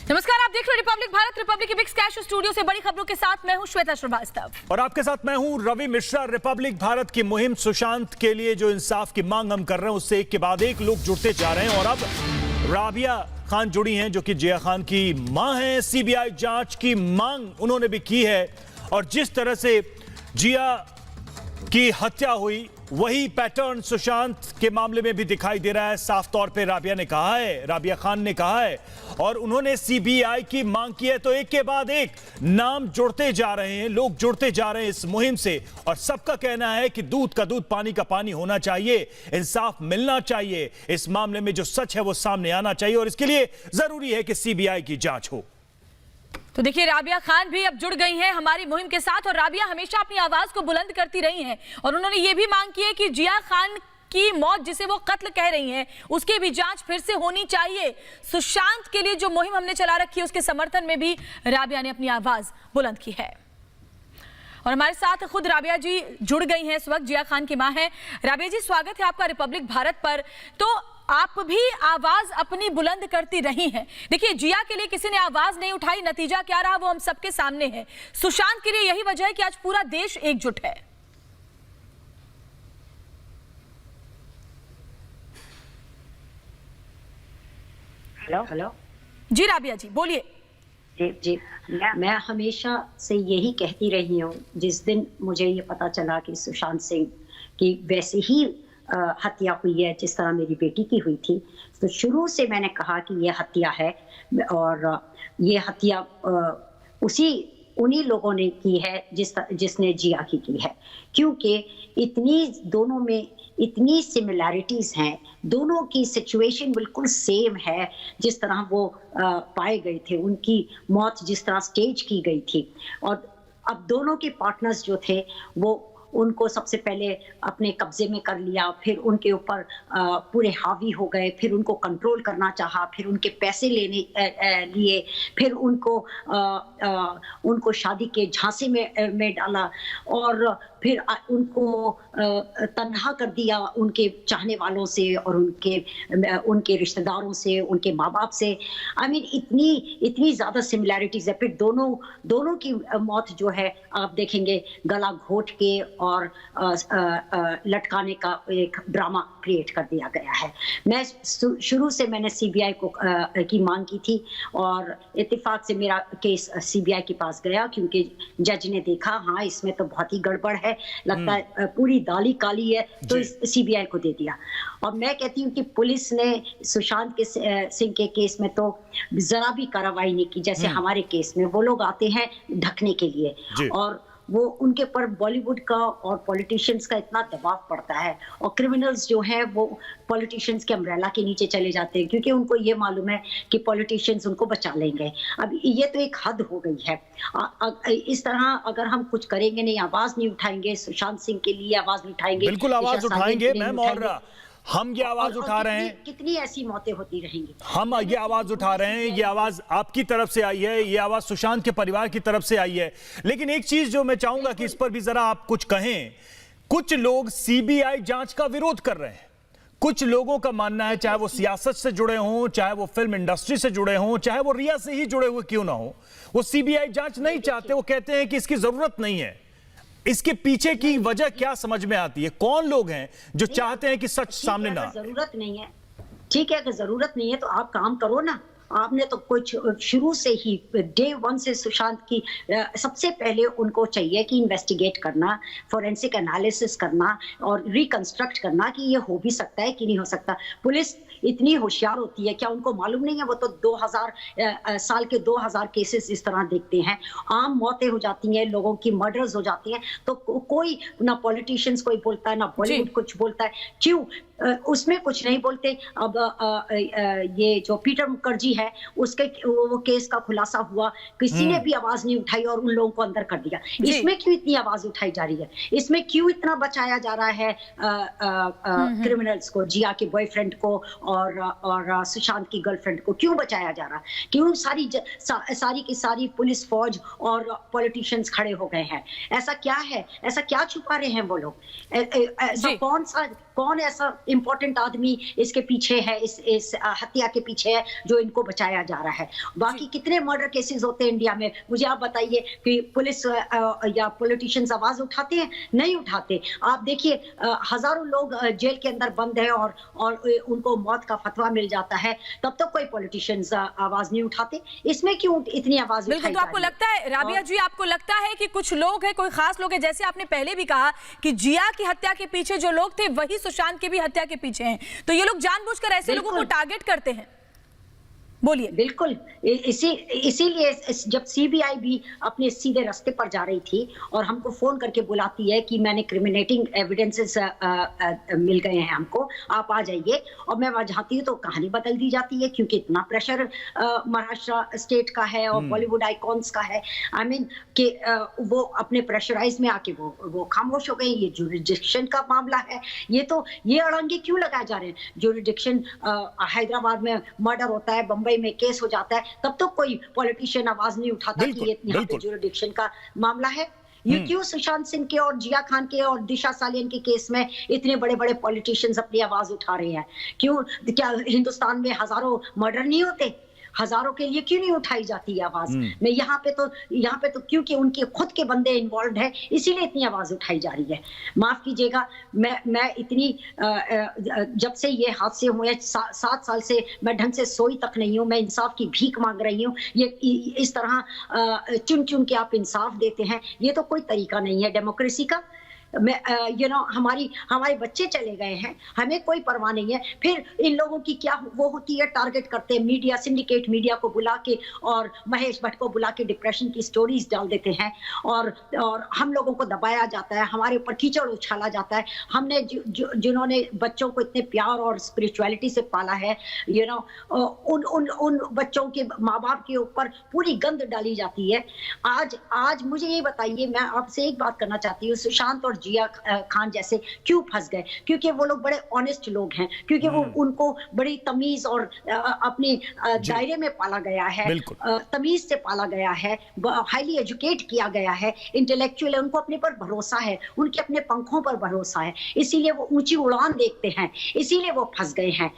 नमस्कार, आप देख रहे हैं रिपब्लिक भारत, रिपब्लिक की बिग स्कैश स्टूडियो से बड़ी खबरों के साथ मैं हूं श्वेता श्रीवास्तव और आपके साथ मैं हूं रवि मिश्रा। रिपब्लिक भारत की मुहिम सुशांत के लिए जो इंसाफ की मांग हम कर रहे हैं उससे एक के बाद एक लोग जुड़ते जा रहे हैं और अब राबिया खान जुड़ी हैं जो कि जिया खान की मां हैं। सीबीआई जांच की मांग उन्होंने भी की है और जिस तरह से जिया की हत्या हुई वही पैटर्न सुशांत के मामले में भी दिखाई दे रहा है। साफ तौर पे राबिया खान ने कहा है और उन्होंने सीबीआई की मांग की है। तो एक के बाद एक नाम जुड़ते जा रहे हैं, लोग जुड़ते जा रहे हैं इस मुहिम से और सबका कहना है कि दूध का दूध पानी का पानी होना चाहिए, इंसाफ मिलना चाहिए, इस मामले में जो सच है वो सामने आना चाहिए और इसके लिए जरूरी है कि सीबीआई की जांच हो। तो देखिए, राबिया खान भी अब जुड़ गई हैं हमारी मुहिम के साथ और राबिया हमेशा अपनी आवाज को बुलंद करती रही हैं और उन्होंने ये भी मांग की है कि जिया खान की मौत, जिसे वो कत्ल कह रही हैं, उसकी भी जांच फिर से होनी चाहिए। सुशांत के लिए जो मुहिम हमने चला रखी है उसके समर्थन में भी राबिया ने अपनी आवाज बुलंद की है और हमारे साथ खुद राबिया जी जुड़ गई हैं इस वक्त, जिया खान की मां है। राबिया जी, स्वागत है आपका रिपब्लिक भारत पर। तो आप भी आवाज अपनी बुलंद करती रही हैं। देखिए, जिया के लिए किसी ने आवाज नहीं उठाई, नतीजा क्या रहा वो हम सबके सामने है। सुशांत के लिए यही वजह है कि आज पूरा देश एकजुट है। हेलो जी राबिया जी, बोलिए। जी मैं हमेशा से यही कहती रही हूँ। जिस दिन मुझे ये पता चला कि सुशांत सिंह की वैसे ही हत्या हुई है जिस तरह मेरी बेटी की हुई थी, तो शुरू से मैंने कहा कि ये हत्या है और ये हत्या उन्हीं लोगों ने की है जिसने जिया की है, क्योंकि दोनों में इतनी सिमिलैरिटीज हैं। दोनों की सिचुएशन बिल्कुल सेम है। जिस तरह वो पाए गए थे, उनकी मौत जिस तरह स्टेज की गई थी और अब दोनों के पार्टनर्स जो थे वो उनको सबसे पहले अपने कब्जे में कर लिया, फिर उनके ऊपर पूरे हावी हो गए, फिर उनको कंट्रोल करना चाहा, फिर उनके पैसे लेने लिए, फिर उनको शादी के झांसे में डाला और फिर उनको तन्हा कर दिया उनके चाहने वालों से और उनके रिश्तेदारों से, उनके माँ बाप से। आई मीन इतनी ज्यादा सिमिलैरिटीज है। फिर दोनों की मौत जो है आप देखेंगे गला घोट के और लटकाने का एक ड्रामा क्रिएट कर दिया गया है। मैं शुरू से मैंने सीबीआई की मांग की थी और इत्तेफाक से मेरा केस सीबीआई के पास गया क्योंकि जज ने देखा हाँ इसमें तो बहुत ही गड़बड़ है, लगता है पूरी दाली काली है, तो सीबीआई को दे दिया। और मैं कहती हूँ कि पुलिस ने सुशांत सिंह के केस में तो जरा भी कार्रवाई नहीं की। जैसे हमारे केस में वो लोग आते हैं ढकने के लिए और वो उनके पर बॉलीवुड का और पॉलिटिशियंस का इतना दबाव पड़ता है और क्रिमिनल्स जो हैं वो पॉलिटिशियंस के अम्ब्रेला के नीचे चले जाते हैं क्योंकि उनको ये मालूम है कि पॉलिटिशियंस उनको बचा लेंगे। अब ये तो एक हद हो गई है। इस तरह अगर हम कुछ करेंगे नहीं, आवाज नहीं उठाएंगे, सुशांत सिंह के लिए आवाज नहीं उठाएंगे, बिल्कुल आवाज उठाएंगे मैम, और हम ये आवाज उठा रहे हैं। कितनी ऐसी मौतें होती रहेंगी। हम ये आवाज उठा रहे हैं, ये आवाज आपकी तरफ से आई है, ये आवाज सुशांत के परिवार की तरफ से आई है। लेकिन एक चीज जो मैं चाहूंगा कि इस पर भी जरा आप कुछ कहें। कुछ लोग सीबीआई जांच का विरोध कर रहे हैं। कुछ लोगों का मानना है, चाहे वो सियासत से जुड़े हों, चाहे वो फिल्म इंडस्ट्री से जुड़े हों, चाहे वो रिया से ही जुड़े हुए क्यों ना हो, वो सीबीआई जांच नहीं चाहते। वो कहते हैं कि इसकी जरूरत नहीं है। इसके पीछे की वजह क्या समझ में आती है? कौन लोग हैं जो चाहते हैं कि सच सामने ना आए? जरूरत नहीं है, ठीक है, अगर जरूरत नहीं है तो आप काम करो ना। आपने तो कुछ शुरू से ही डे वन से सुशांत की सबसे पहले उनको चाहिए कि इन्वेस्टिगेट करना, फोरेंसिक एनालिसिस करना और रिकंस्ट्रक्ट करना कि ये हो भी सकता है कि नहीं हो सकता। पुलिस इतनी होशियार होती है, क्या उनको मालूम नहीं है? वो तो 2000 साल के 2000 केसेस इस तरह देखते हैं। आम मौतें हो जाती हैं, लोगों की मर्डर्स हो जाती हैं, तो कोई ना पॉलिटिशियंस कोई बोलता है ना बॉलीवुड कुछ बोलता है। क्यों उसमें कुछ नहीं बोलते? अब ये जो पीटर मुखर्जी है उसके वो केस का खुलासा हुआ, किसी ने भी आवाज नहीं उठाई और उन लोगों को अंदर कर दिया। इसमें क्यों इतनी आवाज उठाई जा रही है? इसमें क्यों इतना बचाया जा रहा है क्रिमिनल्स को, जिया के बॉयफ्रेंड को और सुशांत की गर्लफ्रेंड को क्यों बचाया जा रहा है? क्यों सारी की सारी पुलिस फौज और पॉलिटिशियंस खड़े हो गए हैं? ऐसा क्या है? ऐसा क्या छुपा रहे हैं वो लोग? ऐसा कौन ऐसा इंपॉर्टेंट आदमी इसके पीछे है, इस हत्या के पीछे है, जो इनको बचाया जा रहा है। बाकी कितने मर्डर केसेस होते हैं इंडिया में, मुझे आप बताइए कि पुलिस या पॉलिटिशियंस आवाज उठाते हैं? नहीं उठाते। आप देखिए हजारों लोग जेल के अंदर बंद है और उनको मौत का फतवा मिल जाता है, तब तक कोई पॉलिटिशियंस आवाज नहीं उठाते। इसमें क्यों इतनी आवाज उठाई? तो आपको लगता है राबिया जी, आपको लगता है कि कुछ लोग हैं, कोई खास लोग हैं, जैसे आपने पहले भी कहा कि जिया की हत्या के पीछे जो लोग थे वही सुशांत की भी हत्या के पीछे हैं, तो ये लोग जानबूझकर ऐसे लोगों को टारगेट करते हैं? बोलिए। बिल्कुल, इसीलिए जब सीबीआई भी अपने सीधे रास्ते पर जा रही थी और हमको फोन करके बुलाती है कि मैंने क्रिमिनेटिंग एविडेंसेस मिल गए हैं हमको, आप आ जाइए, और मैं वहां जाती हूँ तो कहानी बदल दी जाती है, क्योंकि इतना प्रेशर महाराष्ट्र स्टेट का है और बॉलीवुड आइकॉन्स का है। आई मीन कि वो अपने प्रेशराइज में आके वो खामोश हो गए। ये ज्यूरिडिक्शन का मामला है, ये अड़ंगे क्यों लगाए जा रहे हैं? ज्यूरिडिक्शन, हैदराबाद में मर्डर होता है, बम्बई में केस हो जाता है, तब तो कोई पॉलिटिशियन आवाज नहीं उठाता कि ये यहाँ पे ज्यूरिडिक्शन का मामला है। ये क्यों सुशांत सिंह के और जिया खान के और दिशा सालियन के केस में इतने बड़े बड़े पॉलिटिशियंस अपनी आवाज उठा रहे हैं? क्यों? क्या हिंदुस्तान में हजारों मर्डर नहीं होते? हजारों के लिए क्यों नहीं उठाई जाती है आवाज? मैं यहाँ पे तो क्योंकि उनके खुद के बंदे इन्वॉल्व है, इसीलिए इतनी आवाज उठाई जा रही है। माफ कीजिएगा, मैं इतनी जब से ये हादसे हुए 7 साल से मैं ढंग से सोई तक नहीं हूँ। मैं इंसाफ की भीख मांग रही हूँ। ये इस तरह चुन चुन के आप इंसाफ देते हैं, ये तो कोई तरीका नहीं है डेमोक्रेसी का। हमारे बच्चे चले गए हैं, हमें कोई परवाह नहीं है। फिर इन लोगों की क्या वो होती है, टारगेट करते हैं मीडिया, सिंडिकेट मीडिया को बुला के और महेश भट्ट को बुला के डिप्रेशन की स्टोरीज डाल देते हैं और हम लोगों को दबाया जाता है, हमारे ऊपर कीचड़ उछाला जाता है। हमने जिन्होंने बच्चों को इतने प्यार और स्पिरिचुअलिटी से पाला है, उन बच्चों के माँ बाप के ऊपर पूरी गंद डाली जाती है। आज मुझे ये बताइए, मैं आपसे एक बात करना चाहती हूँ, सुशांत और जिया खान जैसे क्यों फंस गए? क्योंकि वो लोग बड़े ऑनेस्ट लोग हैं, क्योंकि वो उनको बड़ी तमीज और अपने दायरे में पाला गया है, तमीज से पाला गया है, हाईली एजुकेट किया गया है, इंटेलेक्चुअल है, उनको अपने पर भरोसा है, उनके अपने पंखों पर भरोसा है, इसीलिए वो ऊंची उड़ान देखते हैं, इसीलिए वो फंस गए हैं।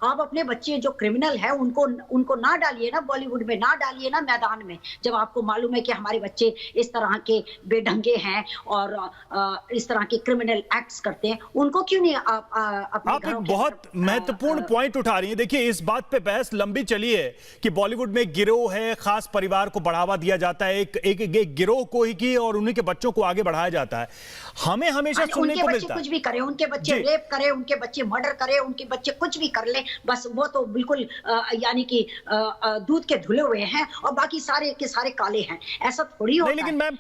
आप अपने बच्चे जो क्रिमिनल है उनको ना डालिए ना बॉलीवुड में, ना डालिए ना मैदान में, जब आपको मालूम है कि हमारे बच्चे इस तरह के बेढंगे हैं और इस तरह के क्रिमिनल एक्ट्स करते हैं। उनको क्यों नहीं आप एक बहुत महत्वपूर्ण पॉइंट उठा रही हैं। देखिए, इस बात पे बहस लंबी चली है कि बॉलीवुड में गिरोह है, खास परिवार को बढ़ावा दिया जाता है, एक गिरोह को ही की और उन्हीं के बच्चों को आगे बढ़ाया जाता है। हमें हमेशा सुनने को मिलता है कुछ भी करे, उनके बच्चे रेप करे, उनके बच्चे मर्डर करे, उनके बच्चे कुछ भी कर ले, बस वो तो बिल्कुल यानी कि दूध के धुले हुए हैं और बाकी सारे के सारे काले हैं। ऐसा थोड़ी होता है। लेकिन मैम,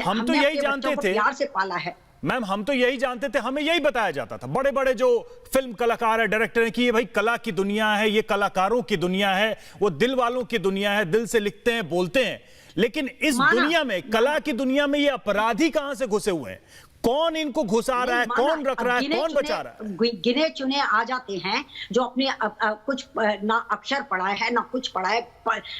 हम तो यही जानते थे, प्यार से पाला है मैम, हम तो यही जानते थे, हमें यही बताया जाता था, बड़े बड़े जो फिल्म कलाकार है, डायरेक्टर है, कि ये भाई कला की दुनिया है, ये कलाकारों की दुनिया है, वो दिल वालों की दुनिया है, दिल से लिखते हैं, बोलते हैं। लेकिन इस दुनिया में, कला की दुनिया में, ये अपराधी कहां से घुसे हुए हैं? कौन इनको घुसा रहा है, कौन रख रहा है, कौन बचा रहा है? गिने चुने आ जाते हैं जो अपने कुछ ना अक्षर पढ़ा है ना कुछ पढ़ा है,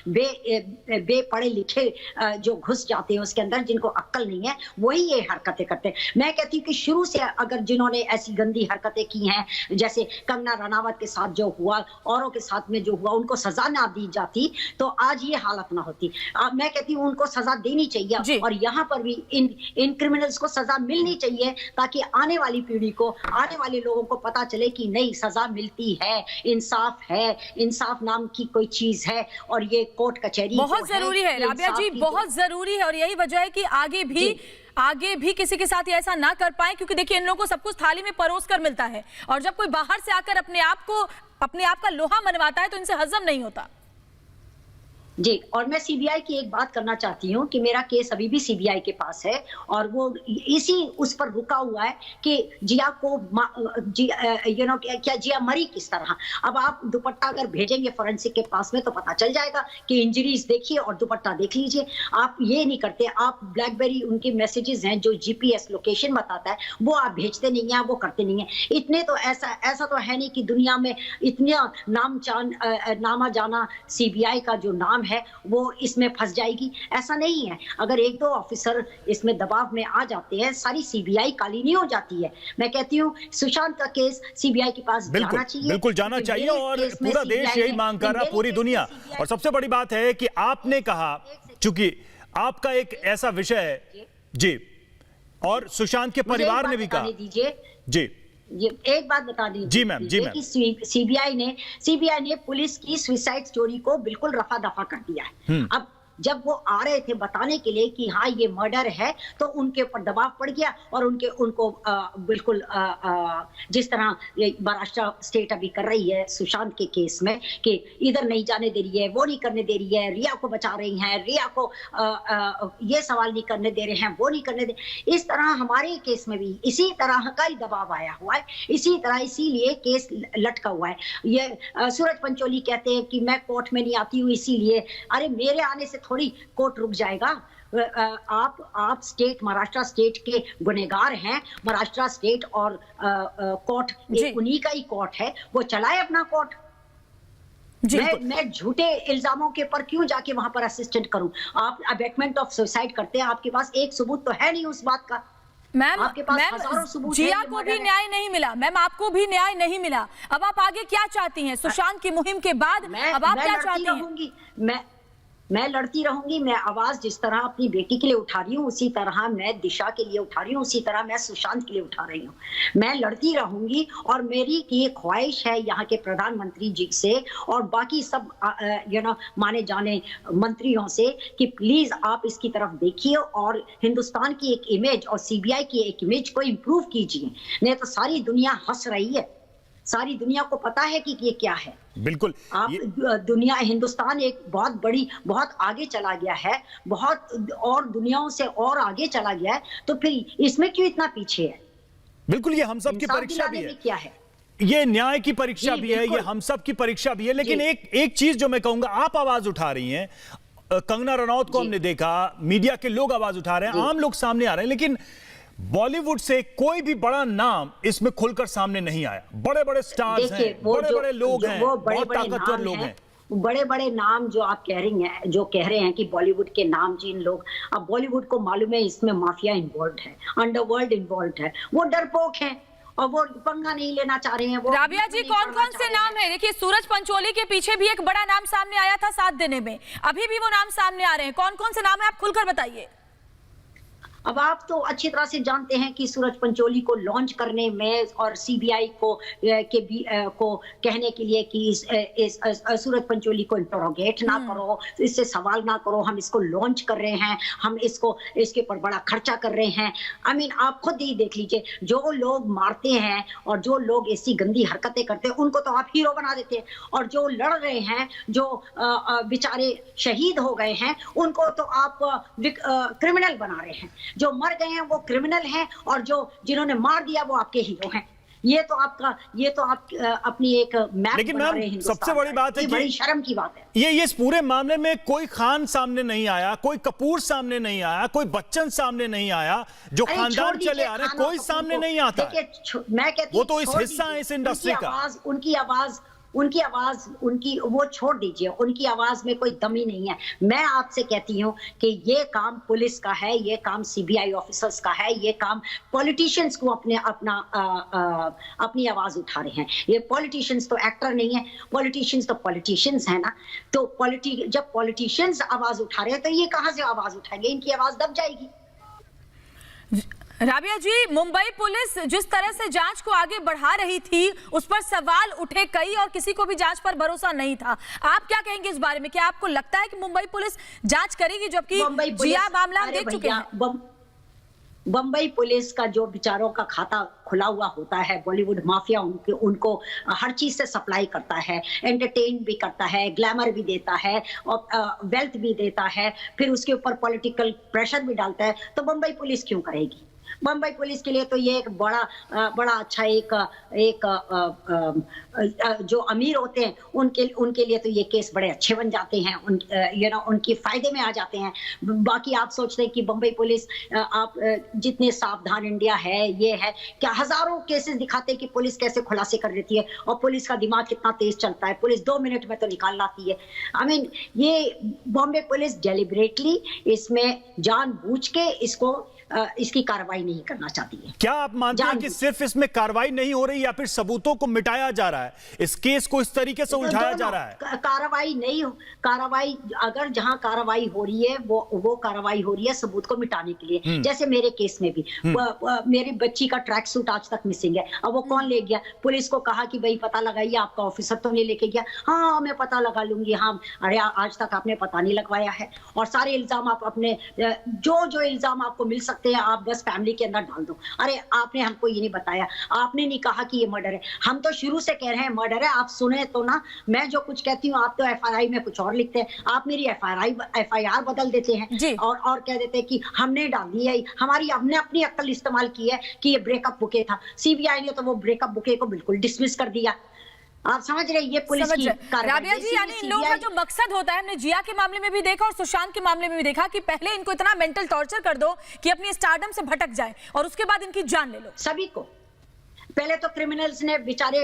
बे पढ़े लिखे जो घुस जाते हैं उसके अंदर, जिनको अक्ल नहीं है, वही ये हरकतें करते हैं। मैं कहती हूँ कि शुरू से अगर जिन्होंने ऐसी गंदी हरकतें की हैं, जैसे कंगना रनावत के साथ जो हुआ, औरों के साथ में जो हुआ, उनको सजा ना दी जाती तो आज ये हालत ना होती। मैं कहती हूँ उनको सजा देनी चाहिए और यहाँ पर भी इन क्रिमिनल्स को सजा मिलनी चाहिए, ताकि आने वाली पीढ़ी को, आने वाले लोगों को पता चले कि नहीं, सजा मिलती है, इंसाफ है, इंसाफ नाम की कोई चीज है और ये कोर्ट कचहरी बहुत जरूरी है। राबिया जी, बहुत जरूरी है और यही वजह है कि आगे भी किसी के साथ ऐसा ना कर पाए, क्योंकि देखिए इन लोगों को सब कुछ थाली में परोस कर मिलता है और जब कोई बाहर से आकर अपने आप का लोहा मनवाता है तो इनसे हजम नहीं होता। जी, और मैं सीबीआई की एक बात करना चाहती हूँ कि मेरा केस अभी भी सीबीआई के पास है और वो इसी उस पर रुका हुआ है कि जिया को क्या जिया मरी किस तरह। अब आप दुपट्टा अगर भेजेंगे फॉरेंसिक के पास में तो पता चल जाएगा कि इंजरीज देखिए और दुपट्टा देख लीजिए। आप ये नहीं करते, आप ब्लैकबेरी उनके मैसेजेस हैं जो जीपीएस लोकेशन बताता है वो आप भेजते नहीं है, वो करते नहीं है। इतने तो ऐसा तो है नहीं कि दुनिया में इतना नामा जाना सीबीआई का जो नाम नाम है वो इसमें फंस जाएगी, ऐसा नहीं है। अगर एक दो ऑफिसर इसमें दबाव में आ जाते हैं, सारी सीबीआई काली नहीं हो जाती है। मैं कहती हूँ सुशांत का केस सीबीआई के पास जाना चाहिए, बिल्कुल जाना चाहिए, और पूरा देश यही मांग कर रहा, पूरी दुनिया। और सबसे बड़ी बात है कि आपने कहा, चूंकि आपका एक ऐसा विषय है जी, और सुशांत के परिवार ने भी कहा, दीजिए जी, ये एक बात बता दीजिए जी मैम, जी मैम, सीबीआई ने पुलिस की सुसाइड स्टोरी को बिल्कुल रफा दफा कर दिया है। अब जब वो आ रहे थे बताने के लिए कि हाँ ये मर्डर है, तो उनके ऊपर दबाव पड़ गया और उनको बिल्कुल जिस तरह महाराष्ट्र स्टेट अभी कर रही है सुशांत के केस में कि इधर नहीं जाने दे रही है, वो नहीं करने दे रही है, रिया को बचा रही हैं, रिया को ये सवाल नहीं करने दे रहे हैं, वो नहीं करने दे, इस तरह हमारे केस में भी इसी तरह का ही दबाव आया हुआ है, इसी तरह इसीलिए केस लटका हुआ है। ये सूरज पंचोली कहते हैं कि मैं कोर्ट में नहीं आती हूँ इसीलिए, अरे मेरे आने से थोड़ी कोर्ट रुक जाएगा। आप स्टेट, महाराष्ट्र स्टेट के गुनहगार हैं, महाराष्ट्र स्टेट और कोर्ट उन्हीं का ही कोर्ट है, वो चलाए अपना कोर्ट। मैं झूठे इल्जामों के पर क्यों जाके वहां पर असिस्टेंट करूं? आप अबेटमेंट ऑफ सुसाइड करते हैं, आपके पास एक सबूत तो है नहीं उस बात का। मैम, जिया को भी न्याय नहीं मिला, मैम आपको भी न्याय नहीं मिला, अब आप आगे क्या चाहती हैं? सुशांत की मुहिम के बाद अब आप क्या चाहती हैं? मैं लड़ती रहूंगी। मैं आवाज जिस तरह अपनी बेटी के लिए उठा रही हूँ, उसी तरह मैं दिशा के लिए उठा रही हूँ, उसी तरह मैं सुशांत के लिए उठा रही हूँ। मैं लड़ती रहूंगी और मेरी ये ख्वाहिश है यहाँ के प्रधानमंत्री जी से और बाकी सब माने जाने मंत्रियों से कि प्लीज आप इसकी तरफ देखिए और हिंदुस्तान की एक इमेज और सीबीआई की एक इमेज को इम्प्रूव कीजिए। नहीं तो सारी दुनिया हंस रही है, सारी दुनिया को पता है कि ये क्या है। बिल्कुल, आप दुनिया, हिंदुस्तान एक बहुत आगे चला गया है, बहुत और दुनियाओं से और आगे चला गया है, तो फिर इसमें क्यों इतना पीछे है? बिल्कुल, ये हम सब की परीक्षा भी है। क्या है ये? न्याय की परीक्षा भी है, ये हम सब की परीक्षा भी है। लेकिन एक चीज जो मैं कहूंगा, आप आवाज उठा रही हैं, कंगना रनौत को हमने देखा, मीडिया के लोग आवाज उठा रहे हैं, आम लोग सामने आ रहे हैं, लेकिन बॉलीवुड से कोई भी बड़ा नाम इसमें खुलकर सामने नहीं आया। बड़े बड़े स्टार्स हैं, बड़े बड़े लोग हैं, बहुत ताकतवर लोग हैं, बड़े बड़े नाम जो आप कह रहे हैं कि बॉलीवुड के नाम जिन लोग, अब बॉलीवुड को मालूम है इसमें माफिया इन्वॉल्व है, अंडरवर्ल्ड इन्वॉल्व है, वो डरपोक हैं और वो पंगा नहीं लेना चाह रहे हैं। वो राबिया जी, कौन कौन से नाम है? देखिए, सूरज पंचोली के पीछे भी एक बड़ा नाम सामने आया था 7 देने में, अभी भी वो नाम सामने आ रहे हैं। कौन कौन से नाम है, आप खुलकर बताइए। अब आप तो अच्छी तरह से जानते हैं कि सूरज पंचोली को लॉन्च करने में और सीबीआई को कहने के लिए कि इस सूरज पंचोली को इंटरोगेट ना करो, इससे सवाल ना करो, हम इसको लॉन्च कर रहे हैं, हम इसके ऊपर बड़ा खर्चा कर रहे हैं। आई मीन, आप खुद ही देख लीजिए, जो लोग मारते हैं और जो लोग ऐसी गंदी हरकतें करते हैं उनको तो आप हीरो बना देते हैं, और जो लड़ रहे हैं, जो बेचारे शहीद हो गए हैं, उनको तो आप क्रिमिनल बना रहे हैं। जो मर गए हैं वो क्रिमिनल हैं और जिन्होंने मार दिया वो आपके हीरो हैं। ये तो आप अपनी एक मैप लेकिन मैम, सबसे बड़ी बात है कि बड़ी शर्म की बात है ये इस पूरे मामले में कोई खान सामने नहीं आया, कोई कपूर सामने नहीं आया, कोई बच्चन सामने नहीं आया, जो खानदान चले आ रहे हैं कोई सामने नहीं आता। मैं कहती वो तो इस हिस्सा है इस इंडस्ट्री का। उनकी आवाज वो छोड़ दीजिए, उनकी आवाज में कोई दम ही नहीं है। मैं आपसे कहती हूँ कि ये काम पुलिस का है, ये काम सीबीआई ऑफिसर्स का है, ये काम पॉलिटिशियंस को अपनी आवाज उठा रहे हैं। ये पॉलिटिशियंस तो एक्टर नहीं है, पॉलिटिशियंस तो पॉलिटिशियंस है ना। तो जब पॉलिटिशियंस आवाज उठा रहे हैं तो ये कहां से आवाज उठाएंगे? इनकी आवाज दब जाएगी। राबिया जी, मुंबई पुलिस जिस तरह से जांच को आगे बढ़ा रही थी, उस पर सवाल उठे कई और किसी को भी जांच पर भरोसा नहीं था। आप क्या कहेंगे इस बारे में? क्या आपको लगता है कि मुंबई पुलिस जांच करेगी, जबकि जिया मामला हम देख चुके हैं? बम्बई पुलिस का जो बेचारों का खाता खुला हुआ होता है, बॉलीवुड माफिया उनको हर चीज से सप्लाई करता है, एंटरटेन भी करता है, ग्लैमर भी देता है और वेल्थ भी देता है, फिर उसके ऊपर पॉलिटिकल प्रेशर भी डालता है। तो बम्बई पुलिस क्यों करेगी? बम्बई पुलिस के लिए तो ये एक बड़ा अच्छा एक जो अमीर होते हैं उनके लिए तो ये केस बड़े अच्छे बन जाते हैं, उनके फायदे में आ जाते हैं। बाकी आप सोचते हैं कि बम्बई पुलिस, आप जितने सावधान इंडिया है, ये है क्या, हजारों केसेस दिखाते हैं कि पुलिस कैसे खुलासे कर देती है और पुलिस का दिमाग कितना तेज चलता है। पुलिस 2 मिनट में तो निकाल लाती है। आई मीन ये बॉम्बे पुलिस डेलिबरेटली इसमें जानबूझ के इसकी कार्रवाई नहीं करना चाहती है। क्या आप मानते हैं कि सिर्फ इसमें कार्रवाई नहीं हो रही या फिर सबूतों को मिटाया जा रहा है, इस केस को इस तरीके से उलझाया जा रहा है? कार्रवाई अगर जहां कार्रवाई हो रही है वो कार्रवाई हो रही है सबूत को मिटाने के लिए। जैसे मेरे केस में भी मेरी बच्ची का ट्रैक सूट आज तक मिसिंग है। अब वो कौन ले गया? पुलिस को कहा कि भाई पता लगाइए, आपका ऑफिसर तो नहीं लेके गया। हाँ मैं पता लगा लूंगी। हाँ अरे आज तक आपने पता नहीं लगवाया है। और सारे इल्जाम आप अपने जो इल्जाम आपको मिल सकते हैं आप बस फैमिली के अंदर डाल दो। अरे आपने हमको ये नहीं बताया, आपने नहीं कहा कि ये मर्डर है। हम तो शुरू से कह रहे हैं मर्डर है, आप सुने तो ना। मैं जो कुछ कहती हूँ आप तो एफआईआर में कुछ और लिखते हैं। आप मेरी एफआईआर बदल देते हैं और कह देते हैं कि हमने डाल दी है, हमने अपनी अक्ल इस्तेमाल की है कि ये ब्रेकअप बुके था। सीबीआई ने तो वो ब्रेकअप बुके को बिल्कुल डिसमिस कर दिया। आप समझ रहे हैं ये पुलिस की कार्रवाई। राबिया जी, यानी इन लोगों का जो मकसद होता है, हमने जिया के मामले में भी देखा और सुशांत के मामले में भी देखा कि पहले इनको इतना मेंटल टॉर्चर कर दो कि अपनी स्टारडम से भटक जाए और उसके बाद इनकी जान ले लो। सभी को पहले तो क्रिमिनल्स ने बेचारे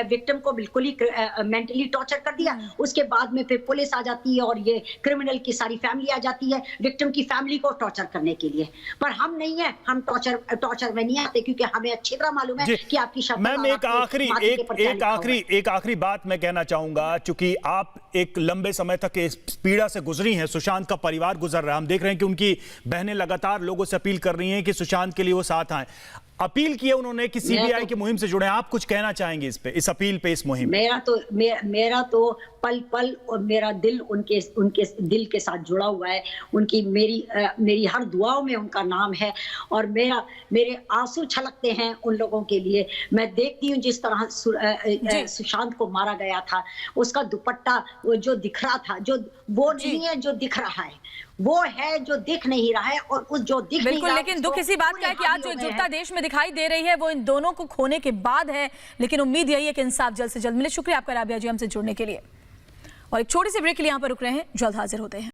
विक्टिम को बिल्कुल ही मेंटली टॉर्चर कर दिया। उसके बाद में फिर पुलिस आ जाती है और ये क्रिमिनल की सारी फैमिली आ जाती है विक्टिम की फैमिली को टॉर्चर करने के लिए। पर हम नहीं है, हम टॉर्चर में नहीं आते क्योंकि हमें अच्छी तरह मालूम है कि आपकी मैम एक आखिरी बात मैं कहना चाहूंगा, चूंकि आप एक लंबे समय तक इस पीड़ा से गुजरी हैं, सुशांत का परिवार गुजर रहा है, हम देख रहे हैं कि उनकी बहनें लगातार लोगों से अपील कर रही हैं कि सुशांत के लिए वो साथ आए। अपील की है उन्होंने कि सीबीआई की मुहिम से जुड़े। आप कुछ कहना चाहेंगे इस अपील पे, इस मुहिम? मेरा तो पल पल और मेरा दिल उनके दिल के साथ जुड़ा हुआ है। उनकी मेरी हर दुआओं में उनका नाम है और मेरे आंसू छलकते हैं उन लोगों के लिए। मैं देखती हूँ जिस तरह सुशांत को मारा गया था, उसका दुपट्टा जो दिख रहा था, जो वो नहीं है जो दिख रहा है, वो है जो दिख नहीं रहा है। और उस जो दिख नहीं रहा, लेकिन दुख इसी बात का है कि आज जो एकजुटता देश में दिखाई दे रही है वो इन दोनों को खोने के बाद है। लेकिन उम्मीद यही है कि इंसाफ जल्द से जल्द मिले। शुक्रिया आपका राबिया जी हमसे जुड़ने के लिए। और एक छोटी सी ब्रेक के लिए यहाँ पर रुक रहे हैं, जल्द हाजिर होते हैं।